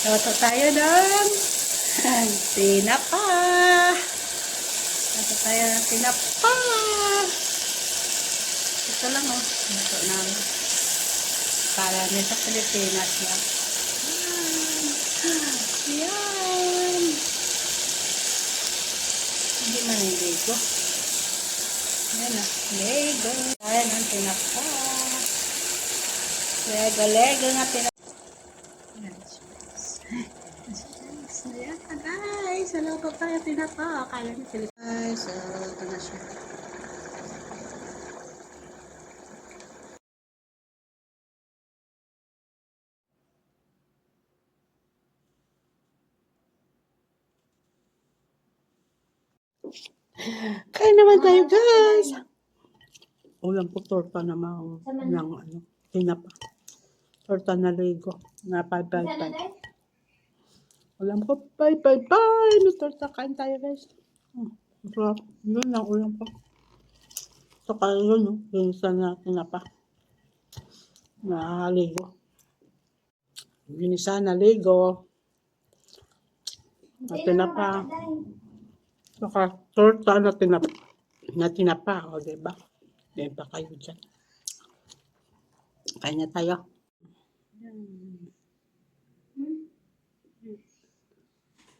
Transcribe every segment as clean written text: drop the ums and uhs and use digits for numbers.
Luto tayo ng tinapa. Luto tayo ng tinapa. Ito lang oh. Luto namin. Para nyo sa Pilipinas lang. Yan. Hindi man yung Lego. Yan o. Lego. Ayan ang tinapa. Lego nga tinapa. Ayan na guys. Luto tayo tinapa. Akala nyo Pilipinas. Guys, ito na siya. Kain naman tayo guys. Ulam ko torta naman ng tinapa. Torta na Lego na 555. Ulam ko 555 na torta. Kain tayo guys. So, yun ang ulam ko. So kaya yun yung isa na tinapa na Lego. Ginisa na Lego na tinapa. Saka torta na tinapa. O diba? Diba kayo dyan? Kain na tayo.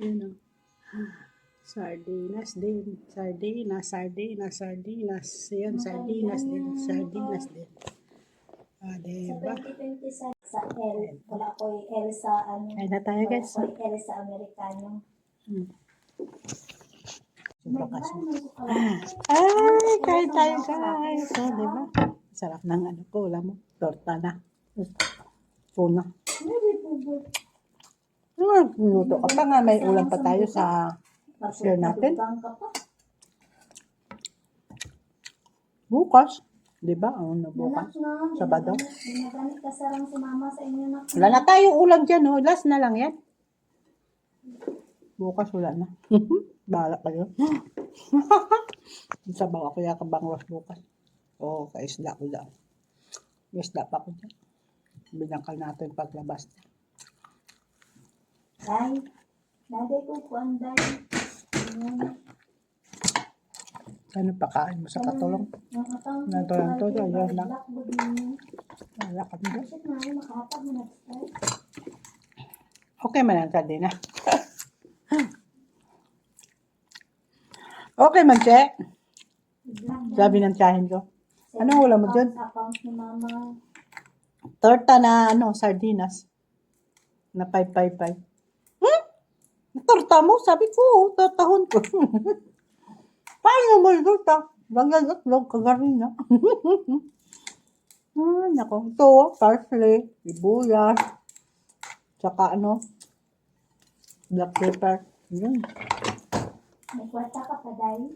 Yun o. Sardinas din. Sardinas. Yan, sardinas din. Ah, diba? Sa L, wala ko L sa ano. Kain na tayo guys. Wala ko L sa Amerikano. Ay, kain tayo guys. O, diba? Sarap ng ko. Alam mo, torta na. Puno. Minuto ka pa nga. May ulam pa tayo sa share natin. Bukas. Diba? Ano bukas? Sabado. Ginagamit ka sarang sumama sa inyo na. Wala na tayong ulam dyan. Oh. Last na lang yan. Bukas wala na. Bahala kayo. Sabaw ako yung kabangwas bukas. Oo, kaisda ko dyan. May isda pa ko dyan. Binangkal natin paglabas. Day. Daday ko po ang day. Ano pakain mo sa katulong? Natulong to. Ayan lang. Wala ka dito. Okay man ang na. Okay man, Che. Sabi ng tiyahin ko. Anong ulam mo dyan? Torta na sardinas. Na 555. Torta mo? Sabi ko, tortahon ko. Paano mo yung torta? Lagyan itlog, kagarina. Nako. Ito, parsley, sibuyas, tsaka black pepper. Yun. May kwarta ka pa, day?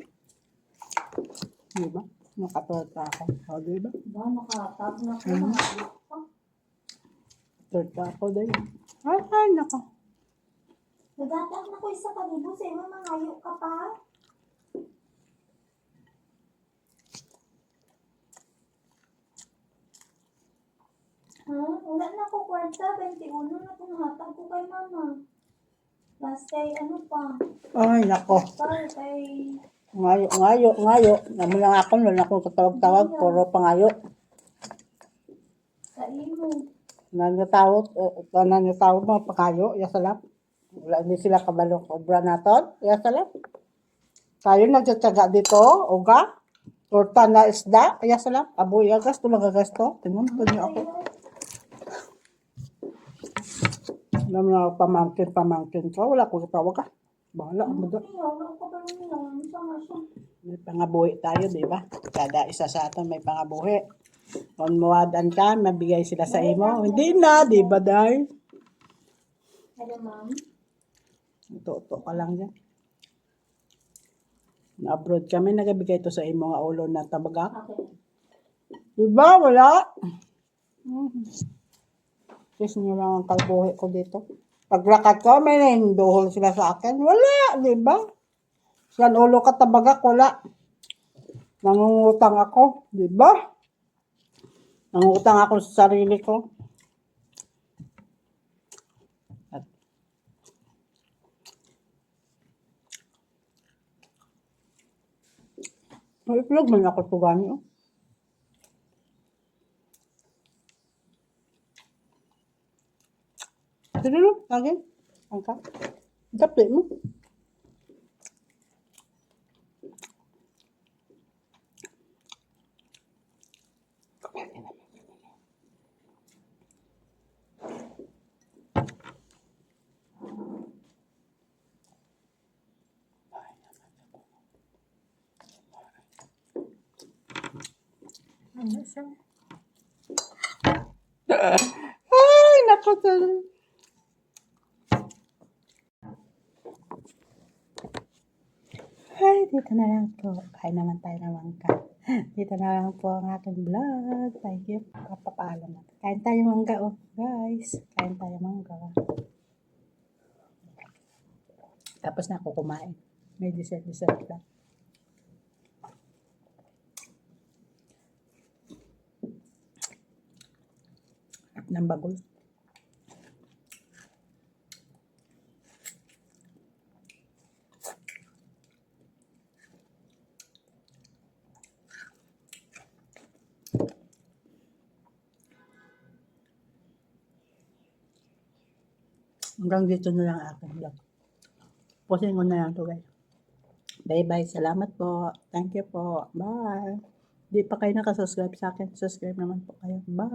Diba? Nakatorta ako. O, diba? Ba, nakatag na ko. Nakatag pa. Torta ako din. Ay, nako. Nagatag na ko isa kalibo sa iyo, mangayo ka pa. Ha? Wala na ko kwarta, 21 na kung hatag ko kay mama. Last kay pa? Ay, nako. Kay... Ngayo. Namun lang ako, wala akong katawag-tawag. Puro pangayo. Sa imo. Nanatawag mga pangayo. Yasalap. Wala hindi sila kabalo obra naton. Yasalap. Tayo nagtsatsaga dito. Uga. Torta na isda. Yasalap. Aboy, agas. Tulagagas to. Tingnan ko niyo ako. Alam na pamangkin ko. Wala akong katawag ka. Bahala mo doon. May pangabuhi tayo, di ba? Kada isa sa atin may pangabuhi. Kung mawadan ka, mabigay sila sa imo. Hindi na, di ba, Day? Hello, ma'am. Ito ka lang dyan. Na-abroad kami, nagabigay ito sa imo nga ulo na tabaga. Okay. Di ba? Wala. Sis nyo lang ang kalbuhi ko dito. Pagrakat ko, may nahinduhol sila sa akin. Wala, di ba? Yan ulo ka tabagak, wala. Nangungutang ako, di ba? Nangungutang ako sa sarili ko. At May itlog man ako tugani. Oh. Sige no, lagi. Angka. Dapat mo. Ano siya? Ay, naku talaga. Ay, dito na lang po. Kain naman tayo ng mangga. Dito na lang po ang aking vlog. Thank you. Papapaalam na. Kain tayo mangga, oh. Guys, kain tayo mangga. Tapos na ako kumain. May dessert lang. At ng bagol. Hanggang dito na lang aking vlog. Pusin ko na lang to guys. Bye-bye. Salamat po. Thank you po. Bye. Di pa kayo nakasubscribe sa akin. Subscribe naman po kayo. Bye.